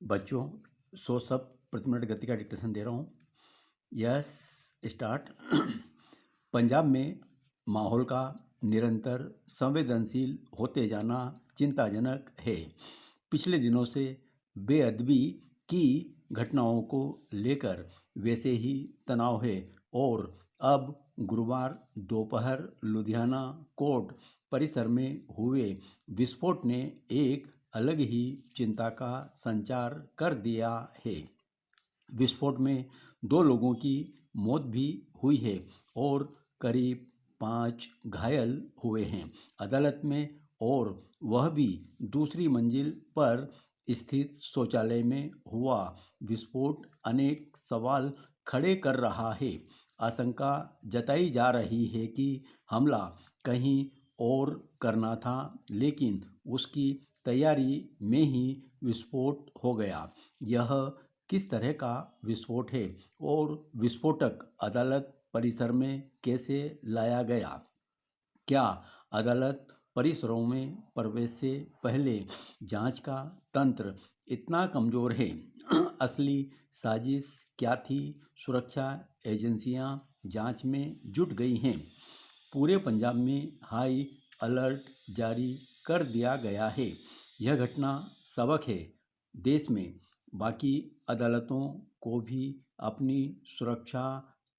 बच्चों 100 शब्द प्रति मिनट गति का डिक्टेशन दे रहा हूँ। Yes, start. पंजाब में माहौल का निरंतर संवेदनशील होते जाना चिंताजनक है। पिछले दिनों से बेअदबी की घटनाओं को लेकर वैसे ही तनाव है और अब गुरुवार दोपहर लुधियाना कोर्ट परिसर में हुए विस्फोट ने एक अलग ही चिंता का संचार कर दिया है। विस्फोट में 2 लोगों की मौत भी हुई है और करीब 5 घायल हुए हैं। अदालत में और वह भी दूसरी मंजिल पर स्थित शौचालय में हुआ विस्फोट अनेक सवाल खड़े कर रहा है। आशंका जताई जा रही है कि हमला कहीं और करना था, लेकिन उसकी तैयारी में ही विस्फोट हो गया। यह किस तरह का विस्फोट है और विस्फोटक अदालत परिसर में कैसे लाया गया? क्या अदालत परिसरों में प्रवेश से पहले जांच का तंत्र इतना कमजोर है? असली साजिश क्या थी? सुरक्षा एजेंसियां जांच में जुट गई हैं। पूरे पंजाब में हाई अलर्ट जारी कर दिया गया है। यह घटना सबक है। देश में बाकी अदालतों को भी अपनी सुरक्षा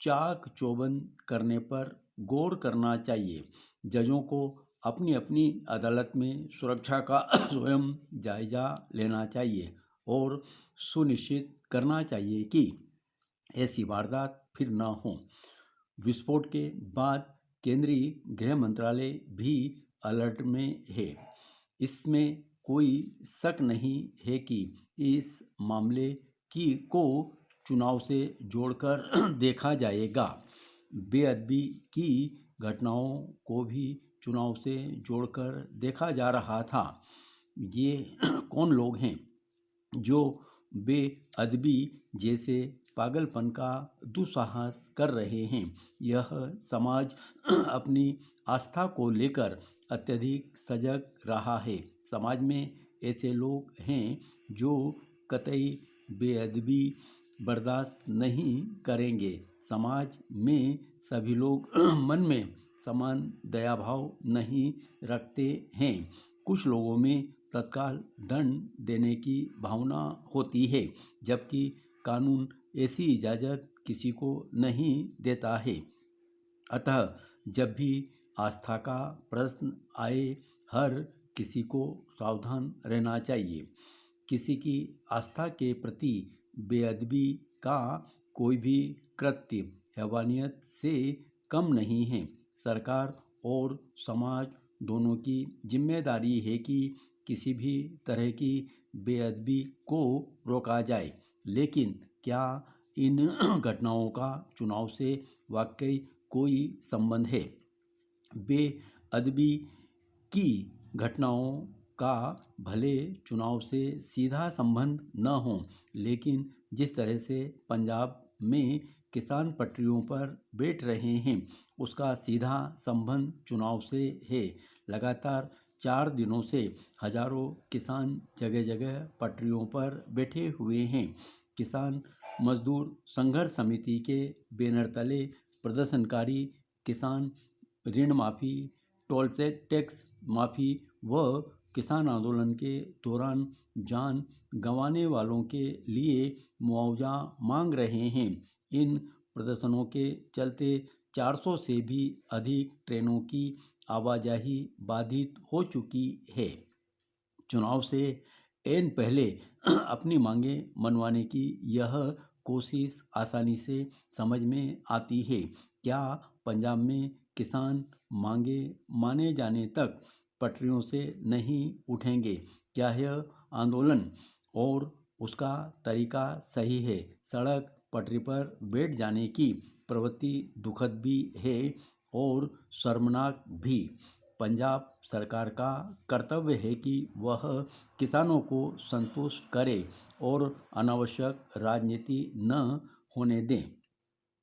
चाक चौबंद करने पर गौर करना चाहिए। जजों को अपनी अपनी अदालत में सुरक्षा का स्वयं जायजा लेना चाहिए और सुनिश्चित करना चाहिए कि ऐसी वारदात फिर न हो। विस्फोट के बाद केंद्रीय गृह मंत्रालय भी अलर्ट में है। इसमें कोई शक नहीं है कि इस मामले को चुनाव से जोड़कर देखा जाएगा। बेअदबी की घटनाओं को भी चुनाव से जोड़कर देखा जा रहा था। ये कौन लोग हैं जो बेअदबी जैसे पागलपन का दुस्साहस कर रहे हैं? यह समाज अपनी आस्था को लेकर अत्यधिक सजग रहा है। समाज में ऐसे लोग हैं जो कतई बेअदबी बर्दाश्त नहीं करेंगे। समाज में सभी लोग मन में समान दया भाव नहीं रखते हैं। कुछ लोगों में तत्काल दंड देने की भावना होती है, जबकि कानून ऐसी इजाज़त किसी को नहीं देता है। अतः जब भी आस्था का प्रश्न आए, हर किसी को सावधान रहना चाहिए। किसी की आस्था के प्रति बेअदबी का कोई भी कृत्य हैवानियत से कम नहीं है। सरकार और समाज दोनों की जिम्मेदारी है कि किसी भी तरह की बेअदबी को रोका जाए। लेकिन क्या इन घटनाओं का चुनाव से वाकई कोई संबंध है? बेअदबी की घटनाओं का भले चुनाव से सीधा संबंध न हो, लेकिन जिस तरह से पंजाब में किसान पटरियों पर बैठ रहे हैं, उसका सीधा संबंध चुनाव से है। लगातार 4 दिनों से हजारों किसान जगह जगह पटरियों पर बैठे हुए हैं। किसान मजदूर संघर्ष समिति के बैनर तले प्रदर्शनकारी किसान ऋण माफ़ी, टोल से टैक्स माफ़ी व किसान आंदोलन के दौरान जान गंवाने वालों के लिए मुआवजा मांग रहे हैं। इन प्रदर्शनों के चलते 400 से भी अधिक ट्रेनों की आवाजाही बाधित हो चुकी है। चुनाव से ऐन पहले अपनी मांगें मनवाने की यह कोशिश आसानी से समझ में आती है। क्या पंजाब में किसान मांगे माने जाने तक पटरियों से नहीं उठेंगे? क्या यह आंदोलन और उसका तरीका सही है? सड़क पटरी पर बैठ जाने की प्रवृत्ति दुखद भी है और शर्मनाक भी। पंजाब सरकार का कर्तव्य है कि वह किसानों को संतुष्ट करे और अनावश्यक राजनीति न होने दें।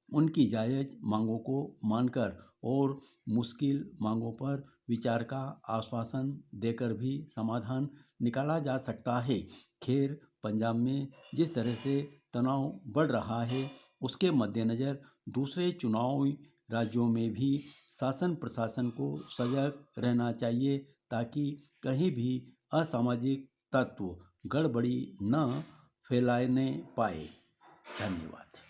उनकी जायज़ मांगों को मानकर और मुश्किल मांगों पर विचार का आश्वासन देकर भी समाधान निकाला जा सकता है। खैर, पंजाब में जिस तरह से तनाव बढ़ रहा है, उसके मद्देनज़र दूसरे चुनावी राज्यों में भी शासन प्रशासन को सजग रहना चाहिए, ताकि कहीं भी असामाजिक तत्व गड़बड़ी न फैलाने पाए। धन्यवाद।